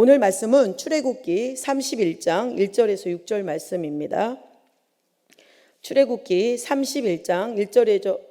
오늘 말씀은 출애굽기 31장 1절에서 6절 말씀입니다. 출애굽기 31장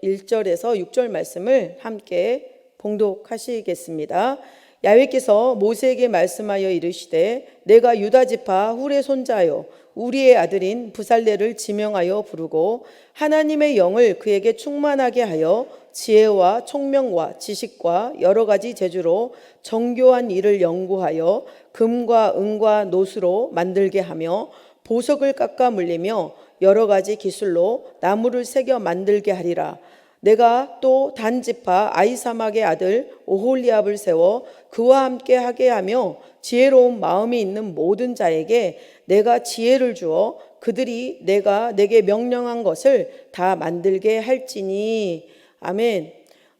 1절에서 6절 말씀을 함께 봉독하시겠습니다. 야훼께서 모세에게 말씀하여 이르시되 내가 유다 지파 훌의 손자요 우리의 아들인 부살레를 지명하여 부르고 하나님의 영을 그에게 충만하게 하여 지혜와 총명과 지식과 여러 가지 재주로 정교한 일을 연구하여 금과 은과 노수로 만들게 하며 보석을 깎아 물리며 여러 가지 기술로 나무를 새겨 만들게 하리라. 내가 또 단 지파 아히사막의 아들 오홀리압을 세워 그와 함께 하게 하며 지혜로운 마음이 있는 모든 자에게 내가 지혜를 주어 그들이 내가 내게 명령한 것을 다 만들게 할지니. 아멘.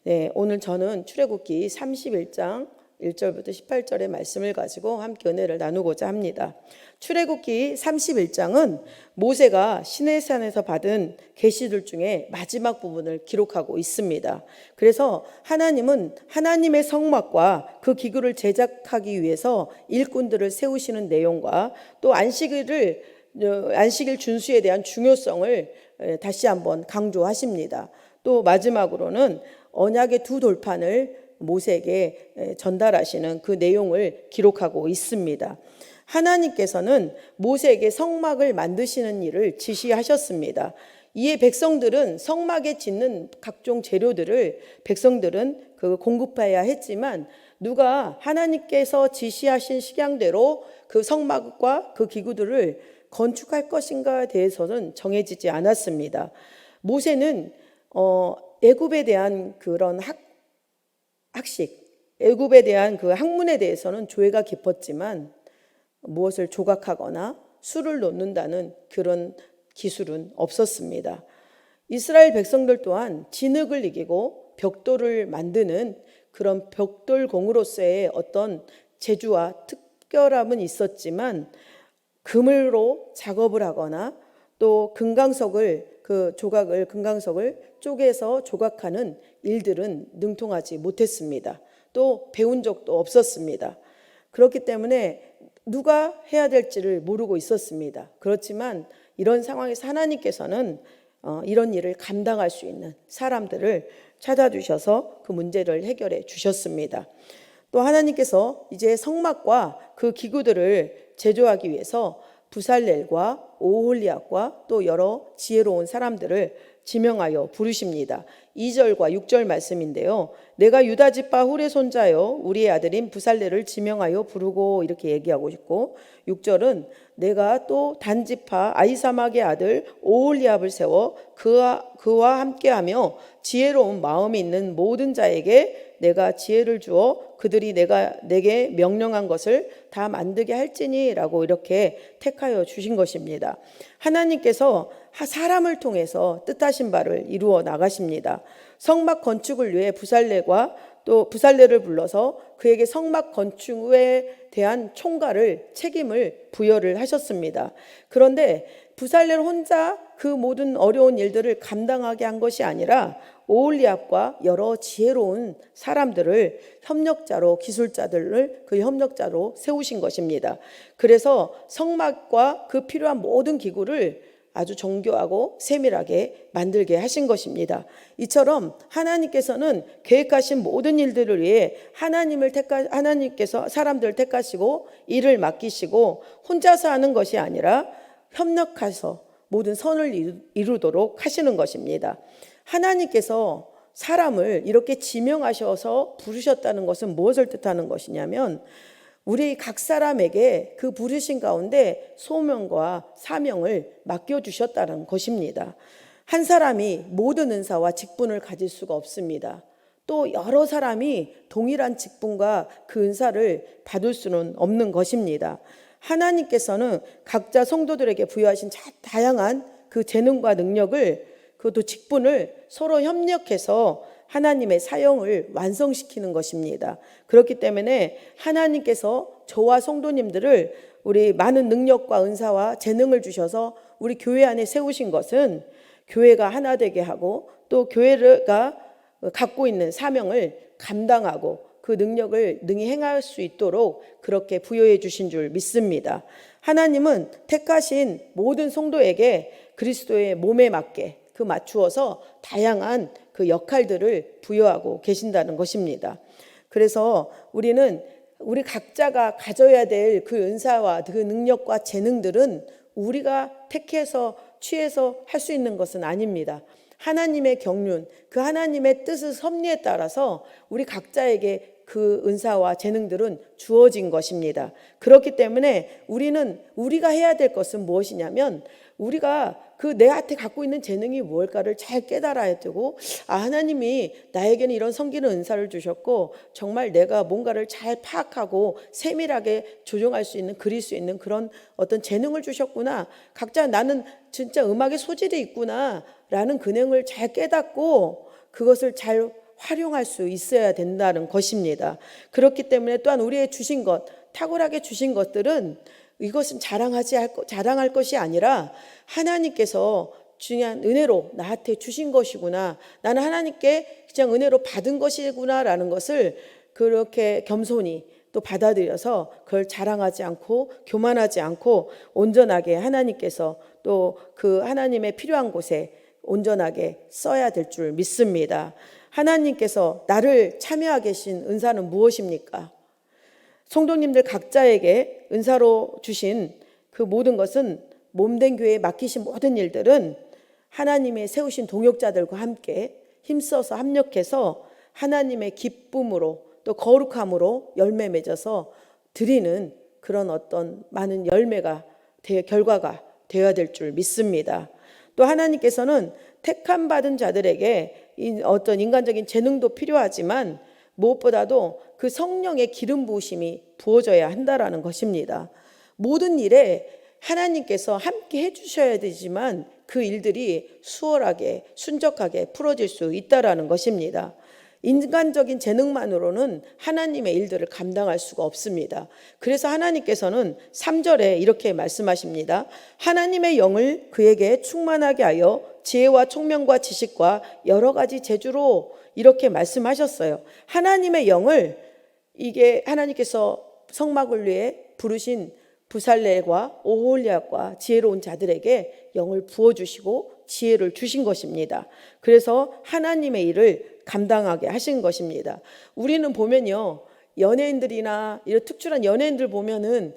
네, 오늘 저는 출애굽기 31장 1절부터 18절의 말씀을 가지고 함께 은혜를 나누고자 합니다. 출애굽기 31장은 모세가 시내산에서 받은 계시들 중에 마지막 부분을 기록하고 있습니다. 그래서 하나님은 하나님의 성막과 그 기구를 제작하기 위해서 일꾼들을 세우시는 내용과 또 안식일 준수에 대한 중요성을 다시 한번 강조하십니다. 또 마지막으로는 언약의 두 돌판을 모세에게 전달하시는 그 내용을 기록하고 있습니다. 하나님께서는 모세에게 성막을 만드시는 일을 지시하셨습니다. 이에 백성들은 성막에 짓는 각종 재료들을 백성들은 공급해야 했지만 누가 하나님께서 지시하신 식양대로 그 성막과 그 기구들을 건축할 것인가에 대해서는 정해지지 않았습니다. 모세는 애굽에 대한 그런 애굽에 대한 그 학문에 대해서는 조예가 깊었지만 무엇을 조각하거나 수를 놓는다는 그런 기술은 없었습니다. 이스라엘 백성들 또한 진흙을 이기고 벽돌을 만드는 그런 벽돌공으로서의 어떤 재주와 특별함은 있었지만 금으로 작업을 하거나 또 금강석을 쪼개서 조각하는 일들은 능통하지 못했습니다. 또 배운 적도 없었습니다. 그렇기 때문에 누가 해야 될지를 모르고 있었습니다. 그렇지만 이런 상황에서 하나님께서는 이런 일을 감당할 수 있는 사람들을 찾아주셔서 그 문제를 해결해 주셨습니다. 또 하나님께서 이제 성막과 그 기구들을 제조하기 위해서 부살렐과 오홀리압과 또 여러 지혜로운 사람들을 지명하여 부르십니다. 2절과 6절 말씀인데요. 내가 유다 지파 훌의 손자요 우리의 아들인 부살레를 지명하여 부르고 이렇게 얘기하고 있고 6절은 내가 또 단 지파 아히사막의 아들 오홀리압을 세워 그와 함께하며 지혜로운 마음이 있는 모든 자에게 내가 지혜를 주어 그들이 내가 내게 명령한 것을 다 만들게 할지니 라고 이렇게 택하여 주신 것입니다. 하나님께서 사람을 통해서 뜻하신 바를 이루어 나가십니다. 성막 건축을 위해 부살레를 불러서 그에게 성막 건축에 대한 총괄을 책임을 부여를 하셨습니다. 그런데 부살레를 혼자 그 모든 어려운 일들을 감당하게 한 것이 아니라 오홀리압과 여러 지혜로운 사람들을 협력자로 기술자들을 그 협력자로 세우신 것입니다. 그래서 성막과 그 필요한 모든 기구를 아주 정교하고 세밀하게 만들게 하신 것입니다. 이처럼 하나님께서는 계획하신 모든 일들을 위해 하나님께서 사람들을 택하시고 일을 맡기시고 혼자서 하는 것이 아니라 협력해서 모든 선을 이루도록 하시는 것입니다. 하나님께서 사람을 이렇게 지명하셔서 부르셨다는 것은 무엇을 뜻하는 것이냐면 우리 각 사람에게 그 부르신 가운데 소명과 사명을 맡겨주셨다는 것입니다. 한 사람이 모든 은사와 직분을 가질 수가 없습니다. 또 여러 사람이 동일한 직분과 그 은사를 받을 수는 없는 것입니다. 하나님께서는 각자 성도들에게 부여하신 다양한 그 재능과 능력을 그것도 직분을 서로 협력해서 하나님의 사역을 완성시키는 것입니다. 그렇기 때문에 하나님께서 저와 성도님들을 우리 많은 능력과 은사와 재능을 주셔서 우리 교회 안에 세우신 것은 교회가 하나 되게 하고 또 교회가 갖고 있는 사명을 감당하고 그 능력을 능히 행할 수 있도록 그렇게 부여해 주신 줄 믿습니다. 하나님은 택하신 모든 성도에게 그리스도의 몸에 맞게 그 맞추어서 다양한 그 역할들을 부여하고 계신다는 것입니다. 그래서 우리 각자가 가져야 될 그 은사와 그 능력과 재능들은 우리가 택해서 취해서 할 수 있는 것은 아닙니다. 하나님의 경륜, 그 하나님의 뜻의 섭리에 따라서 우리 각자에게 그 은사와 재능들은 주어진 것입니다. 그렇기 때문에 우리가 해야 될 것은 무엇이냐면 우리가 그 내한테 갖고 있는 재능이 무엇일까를 잘 깨달아야 되고, 하나님이 나에게는 이런 섬기는 은사를 주셨고 정말 내가 뭔가를 잘 파악하고 세밀하게 조정할 수 있는, 그릴 수 있는 그런 어떤 재능을 주셨구나, 각자 나는 진짜 음악의 소질이 있구나 라는 그 내용을 잘 깨닫고 그것을 잘 활용할 수 있어야 된다는 것입니다. 그렇기 때문에 또한 우리의 주신 것, 탁월하게 주신 것들은 이것은 자랑할 것이 아니라 하나님께서 중요한 은혜로 나한테 주신 것이구나, 나는 하나님께 그냥 은혜로 받은 것이구나 라는 것을 그렇게 겸손히 또 받아들여서 그걸 자랑하지 않고 교만하지 않고 온전하게 하나님께서 또 그 하나님의 필요한 곳에 온전하게 써야 될 줄 믿습니다. 하나님께서 나를 참여하게 하신 은사는 무엇입니까? 성도님들 각자에게 은사로 주신 그 모든 것은, 몸된 교회에 맡기신 모든 일들은 하나님의 세우신 동역자들과 함께 힘써서 합력해서 하나님의 기쁨으로 또 거룩함으로 열매 맺어서 드리는 그런 어떤 많은 결과가 되어야 될 줄 믿습니다. 또 하나님께서는 택함 받은 자들에게 어떤 인간적인 재능도 필요하지만 무엇보다도 그 성령의 기름 부으심이 부어져야 한다라는 것입니다. 모든 일에 하나님께서 함께 해주셔야 되지만 그 일들이 수월하게 순적하게 풀어질 수 있다라는 것입니다. 인간적인 재능만으로는 하나님의 일들을 감당할 수가 없습니다. 그래서 하나님께서는 3절에 이렇게 말씀하십니다. 하나님의 영을 그에게 충만하게 하여 지혜와 총명과 지식과 여러 가지 재주로, 이렇게 말씀하셨어요. 하나님의 영을, 이게 하나님께서 성막을 위해 부르신 부살렐과 오홀리압과 지혜로운 자들에게 영을 부어주시고 지혜를 주신 것입니다. 그래서 하나님의 일을 감당하게 하신 것입니다. 우리는 보면요, 연예인들이나 이런 특출한 연예인들 보면은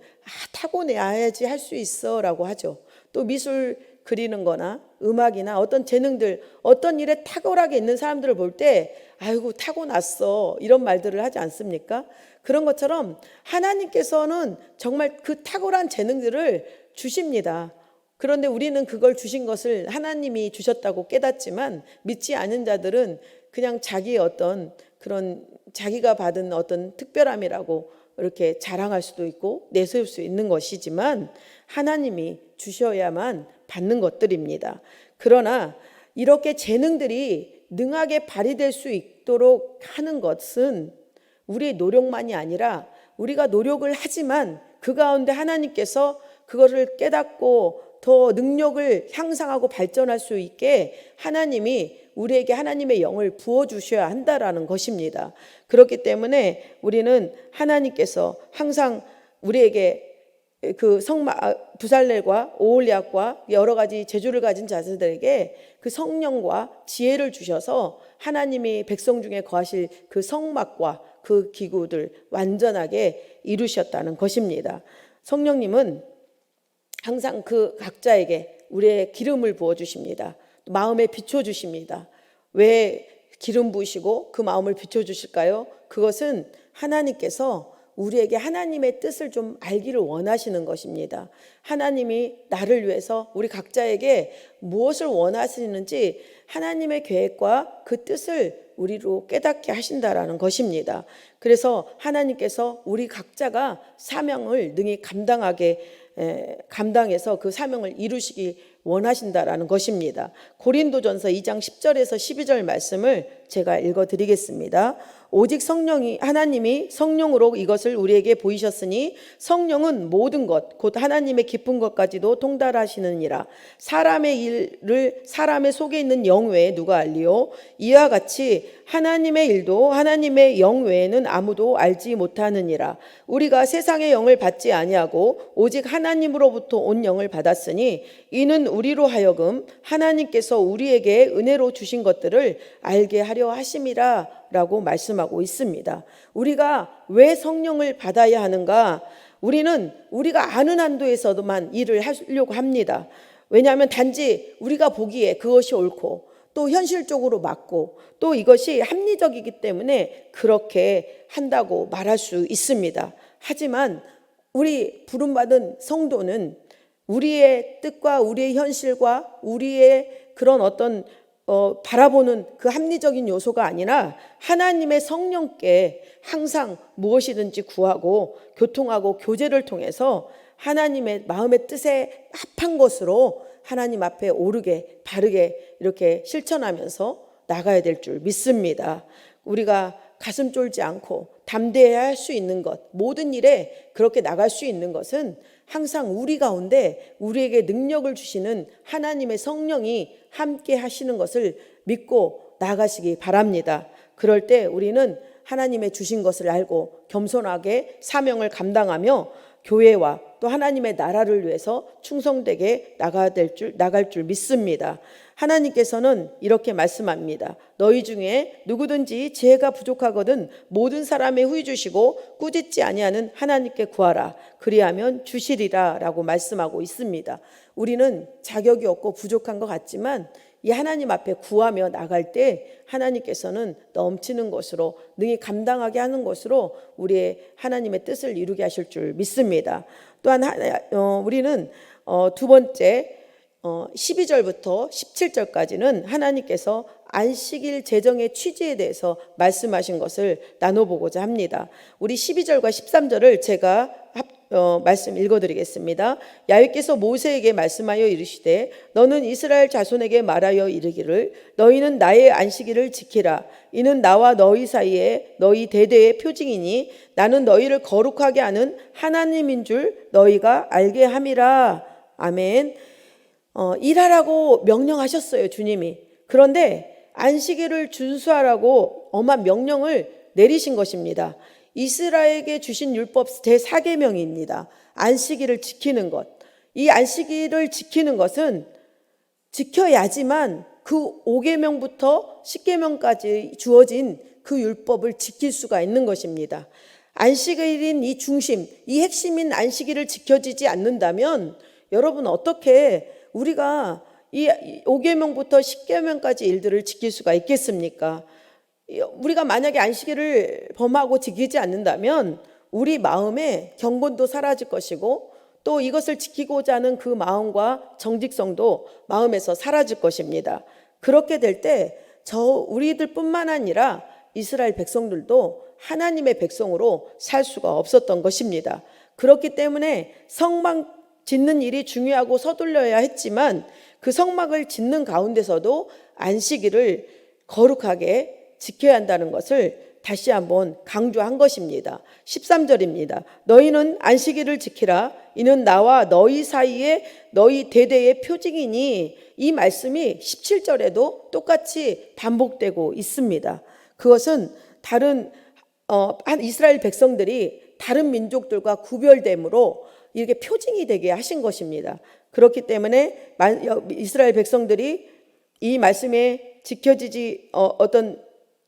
타고내야지 할 수 있어 라고 하죠. 또 미술 그리는 거나 음악이나 어떤 재능들, 어떤 일에 탁월하게 있는 사람들을 볼 때 아이고 타고났어 이런 말들을 하지 않습니까? 그런 것처럼 하나님께서는 정말 그 탁월한 재능들을 주십니다. 그런데 우리는 그걸 주신 것을 하나님이 주셨다고 깨닫지만 믿지 않은 자들은 그냥 자기의 어떤 그런 자기가 받은 어떤 특별함이라고 이렇게 자랑할 수도 있고 내세울 수 있는 것이지만 하나님이 주셔야만 받는 것들입니다. 그러나 이렇게 재능들이 능하게 발휘될 수 있도록 하는 것은 우리의 노력만이 아니라 우리가 노력을 하지만 그 가운데 하나님께서 그것을 깨닫고 더 능력을 향상하고 발전할 수 있게 하나님이 우리에게 하나님의 영을 부어주셔야 한다라는 것입니다. 그렇기 때문에 우리는 하나님께서 항상 우리에게 그 부살렐과 오홀리압과 여러 가지 재주를 가진 자들에게 그 성령과 지혜를 주셔서 하나님이 백성 중에 거하실 그 성막과 그 기구들 완전하게 이루셨다는 것입니다. 성령님은 항상 그 각자에게 우리의 기름을 부어주십니다. 마음에 비춰주십니다. 왜 기름 부으시고 그 마음을 비춰주실까요? 그것은 하나님께서 우리에게 하나님의 뜻을 좀 알기를 원하시는 것입니다. 하나님이 나를 위해서 우리 각자에게 무엇을 원하시는지 하나님의 계획과 그 뜻을 우리로 깨닫게 하신다라는 것입니다. 그래서 하나님께서 우리 각자가 사명을 능히 감당해서 그 사명을 이루시기 원하신다라는 것입니다. 고린도전서 2장 10절에서 12절 말씀을 제가 읽어드리겠습니다. 오직 하나님이 성령으로 이것을 우리에게 보이셨으니 성령은 모든 것 곧 하나님의 깊은 것까지도 통달하시느니라. 사람의 일을 사람의 속에 있는 영 외에 누가 알리요? 이와 같이 하나님의 일도 하나님의 영 외에는 아무도 알지 못하느니라. 우리가 세상의 영을 받지 아니하고 오직 하나님으로부터 온 영을 받았으니 이는 우리로 하여금 하나님께서 우리에게 은혜로 주신 것들을 알게 하려 하심이라 라고 말씀하고 있습니다. 우리가 왜 성령을 받아야 하는가? 우리는 우리가 아는 한도에서도만 일을 하려고 합니다. 왜냐하면 단지 우리가 보기에 그것이 옳고 또 현실적으로 맞고 또 이것이 합리적이기 때문에 그렇게 한다고 말할 수 있습니다. 하지만 우리 부름받은 성도는 우리의 뜻과 우리의 현실과 우리의 그런 어떤 바라보는 그 합리적인 요소가 아니라 하나님의 성령께 항상 무엇이든지 구하고 교통하고 교제를 통해서 하나님의 마음의 뜻에 합한 것으로 하나님 앞에 오르게 바르게 이렇게 실천하면서 나가야 될 줄 믿습니다. 우리가 가슴 쫄지 않고 담대해야 할 수 있는 것, 모든 일에 그렇게 나갈 수 있는 것은 항상 우리 가운데 우리에게 능력을 주시는 하나님의 성령이 함께 하시는 것을 믿고 나가시기 바랍니다. 그럴 때 우리는 하나님의 주신 것을 알고 겸손하게 사명을 감당하며 교회와 또 하나님의 나라를 위해서 충성되게 나갈 줄 믿습니다. 하나님께서는 이렇게 말씀합니다. 너희 중에 누구든지 지혜가 부족하거든 모든 사람의 후히 주시고 꾸짖지 아니하는 하나님께 구하라. 그리하면 주시리라 라고 말씀하고 있습니다. 우리는 자격이 없고 부족한 것 같지만 이 하나님 앞에 구하며 나갈 때 하나님께서는 넘치는 것으로 능히 감당하게 하는 것으로 우리의 하나님의 뜻을 이루게 하실 줄 믿습니다. 또한 우리는 두 번째 12절부터 17절까지는 하나님께서 안식일 제정의 취지에 대해서 말씀하신 것을 나눠보고자 합니다. 우리 12절과 13절을 제가 말씀 읽어드리겠습니다. 야훼께서 모세에게 말씀하여 이르시되 너는 이스라엘 자손에게 말하여 이르기를 너희는 나의 안식일을 지키라. 이는 나와 너희 사이에 너희 대대의 표징이니 나는 너희를 거룩하게 하는 하나님인 줄 너희가 알게 함이라. 아멘. 일하라고 명령하셨어요, 주님이. 그런데 안식일을 준수하라고 엄한 명령을 내리신 것입니다. 이스라엘에게 주신 율법 제4계명입니다. 안식일을 지키는 것. 이 안식일을 지키는 것은 지켜야지만 그 5계명부터 10계명까지 주어진 그 율법을 지킬 수가 있는 것입니다. 안식일인 이 중심, 이 핵심인 안식일을 지켜지지 않는다면 여러분 어떻게 우리가 이 5계명부터 10계명까지 일들을 지킬 수가 있겠습니까? 우리가 만약에 안식일을 범하고 지키지 않는다면 우리 마음에 경건도 사라질 것이고 또 이것을 지키고자 하는 그 마음과 정직성도 마음에서 사라질 것입니다. 그렇게 될 때 우리들뿐만 아니라 이스라엘 백성들도 하나님의 백성으로 살 수가 없었던 것입니다. 그렇기 때문에 성막 짓는 일이 중요하고 서둘러야 했지만 그 성막을 짓는 가운데서도 안식일을 거룩하게 지켜야 한다는 것을 다시 한번 강조한 것입니다. 13절입니다. 너희는 안식일을 지키라. 이는 나와 너희 사이에 너희 대대의 표징이니 이 말씀이 17절에도 똑같이 반복되고 있습니다. 그것은 다른 이스라엘 백성들이 다른 민족들과 구별됨으로 이렇게 표징이 되게 하신 것입니다. 그렇기 때문에 이스라엘 백성들이 이 말씀에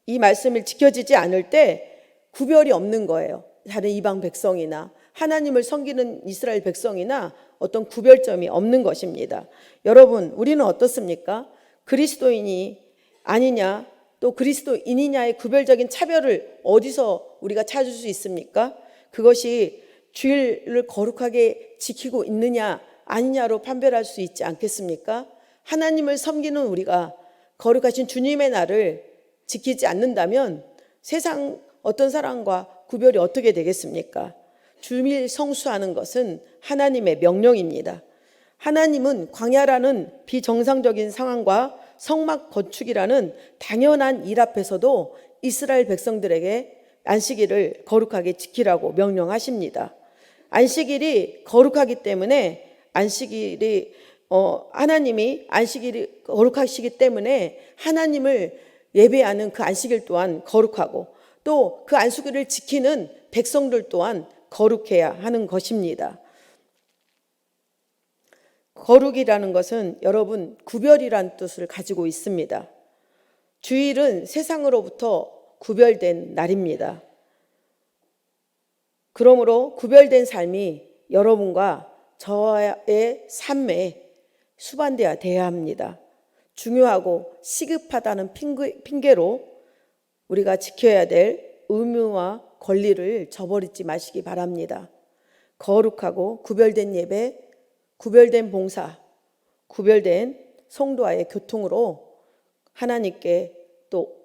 이 말씀을 지켜지지 않을 때 구별이 없는 거예요. 다른 이방 백성이나 하나님을 섬기는 이스라엘 백성이나 어떤 구별점이 없는 것입니다. 여러분, 우리는 어떻습니까? 그리스도인이 아니냐 또 그리스도인이냐의 구별적인 차별을 어디서 우리가 찾을 수 있습니까? 그것이 주일을 거룩하게 지키고 있느냐 아니냐로 판별할 수 있지 않겠습니까? 하나님을 섬기는 우리가 거룩하신 주님의 날을 지키지 않는다면 세상 어떤 사람과 구별이 어떻게 되겠습니까? 주일 성수하는 것은 하나님의 명령입니다. 하나님은 광야라는 비정상적인 상황과 성막 건축이라는 당연한 일 앞에서도 이스라엘 백성들에게 안식일을 거룩하게 지키라고 명령하십니다. 안식일이 거룩하기 때문에 하나님이 안식일이 거룩하시기 때문에 하나님을 예배하는 그 안식일 또한 거룩하고 또 그 안식일을 지키는 백성들 또한 거룩해야 하는 것입니다. 거룩이라는 것은 여러분 구별이란 뜻을 가지고 있습니다. 주일은 세상으로부터 구별된 날입니다. 그러므로 구별된 삶이 여러분과 저의 삶에 수반되어야 합니다. 중요하고 시급하다는 핑계로 우리가 지켜야 될 의무와 권리를 저버리지 마시기 바랍니다. 거룩하고 구별된 예배, 구별된 봉사, 구별된 성도와의 교통으로 하나님께 또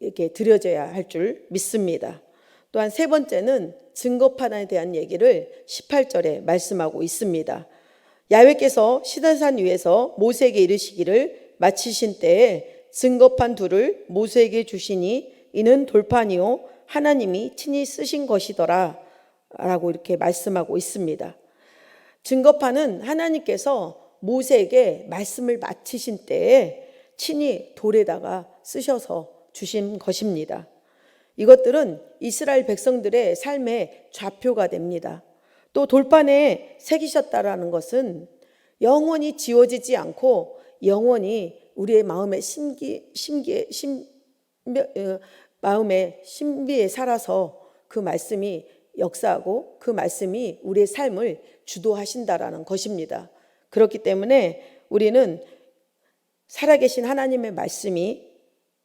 이렇게 드려져야 할 줄 믿습니다. 또한 세 번째는 증거판에 대한 얘기를 18절에 말씀하고 있습니다. 야훼께서 시내산 위에서 모세에게 이르시기를 마치신 때에 증거판 둘을 모세에게 주시니 이는 돌판이요 하나님이 친히 쓰신 것이더라 라고 이렇게 말씀하고 있습니다. 증거판은 하나님께서 모세에게 말씀을 마치신 때에 친히 돌에다가 쓰셔서 주신 것입니다. 이것들은 이스라엘 백성들의 삶의 좌표가 됩니다. 또 돌판에 새기셨다라는 것은 영원히 지워지지 않고 영원히 우리의 마음의 마음의 신비에 살아서 그 말씀이 역사하고 그 말씀이 우리의 삶을 주도하신다라는 것입니다. 그렇기 때문에 우리는 살아계신 하나님의 말씀이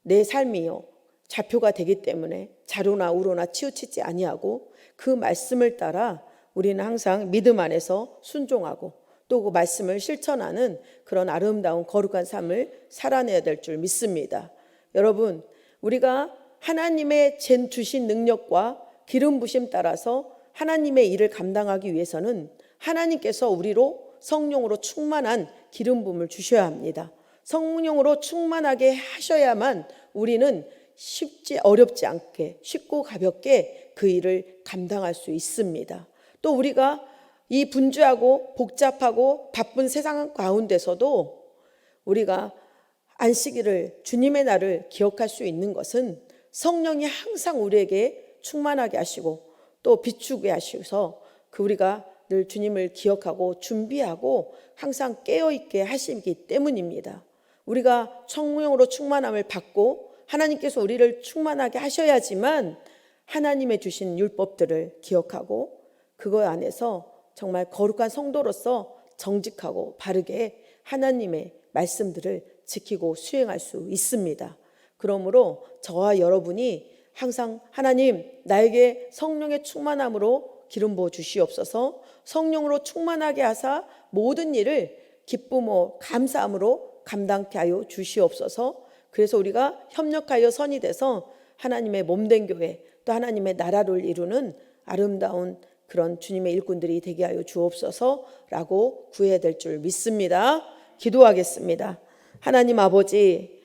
내 삶이요 좌표가 되기 때문에 좌로나 우로나 치우치지 아니하고 그 말씀을 따라 우리는 항상 믿음 안에서 순종하고 또 그 말씀을 실천하는 그런 아름다운 거룩한 삶을 살아내야 될 줄 믿습니다. 여러분, 우리가 하나님의 주신 능력과 기름 부심 따라서 하나님의 일을 감당하기 위해서는 하나님께서 우리로 성령으로 충만한 기름 부음을 주셔야 합니다. 성령으로 충만하게 하셔야만 우리는 어렵지 않게 쉽고 가볍게 그 일을 감당할 수 있습니다. 또 우리가 이 분주하고 복잡하고 바쁜 세상 가운데서도 우리가 안식일을 주님의 날을 기억할 수 있는 것은 성령이 항상 우리에게 충만하게 하시고 또 비추게 하셔서 우리가 늘 주님을 기억하고 준비하고 항상 깨어있게 하시기 때문입니다. 우리가 성령으로 충만함을 받고 하나님께서 우리를 충만하게 하셔야지만 하나님의 주신 율법들을 기억하고 그거 안에서 정말 거룩한 성도로서 정직하고 바르게 하나님의 말씀들을 지키고 수행할 수 있습니다. 그러므로 저와 여러분이 항상 하나님 나에게 성령의 충만함으로 기름 부어 주시옵소서, 성령으로 충만하게 하사 모든 일을 기쁨과 감사함으로 감당케 하여 주시옵소서. 그래서 우리가 협력하여 선이 돼서 하나님의 몸된 교회 또 하나님의 나라를 이루는 아름다운 그런 주님의 일꾼들이 되게 하여 주옵소서라고 구해야 될 줄 믿습니다. 기도하겠습니다. 하나님 아버지,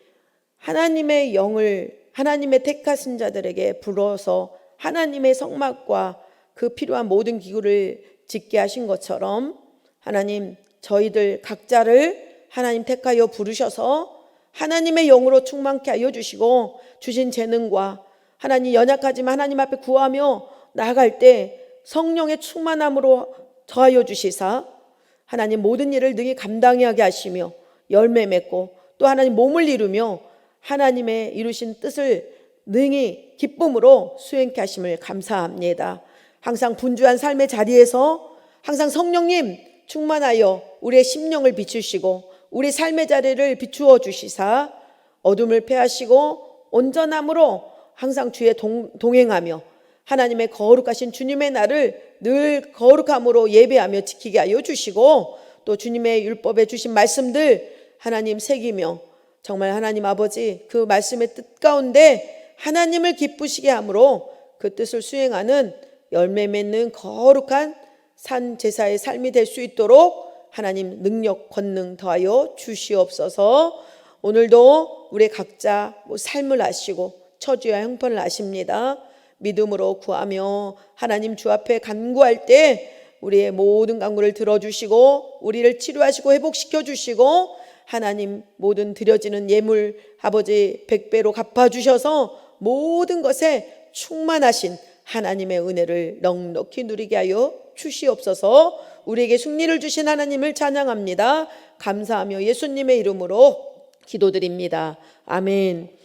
하나님의 영을 하나님의 택하신 자들에게 불어서 하나님의 성막과 그 필요한 모든 기구를 짓게 하신 것처럼 하나님 저희들 각자를 하나님 택하여 부르셔서 하나님의 영으로 충만케 하여 주시고 주신 재능과 하나님 연약하지만 하나님 앞에 구하며 나아갈 때 성령의 충만함으로 더하여 주시사 하나님 모든 일을 능히 감당하게 하시며 열매 맺고 또 하나님 몸을 이루며 하나님의 이루신 뜻을 능히 기쁨으로 수행케 하심을 감사합니다. 항상 분주한 삶의 자리에서 항상 성령님 충만하여 우리의 심령을 비추시고 우리 삶의 자리를 비추어 주시사 어둠을 패하시고 온전함으로 항상 주의 동행하며 하나님의 거룩하신 주님의 날을 늘 거룩함으로 예배하며 지키게 하여 주시고 또 주님의 율법에 주신 말씀들 하나님 새기며 정말 하나님 아버지 그 말씀의 뜻 가운데 하나님을 기쁘시게 함으로 그 뜻을 수행하는 열매 맺는 거룩한 산 제사의 삶이 될 수 있도록 하나님 능력 권능 더하여 주시옵소서. 오늘도 우리 각자 삶을 아시고 처지와 형편을 아십니다. 믿음으로 구하며 하나님 주 앞에 간구할 때 우리의 모든 간구를 들어주시고 우리를 치료하시고 회복시켜 주시고 하나님 모든 드려지는 예물 아버지 100배로 갚아주셔서 모든 것에 충만하신 하나님의 은혜를 넉넉히 누리게 하여 주시옵소서. 우리에게 승리를 주신 하나님을 찬양합니다. 감사하며 예수님의 이름으로 기도드립니다. 아멘.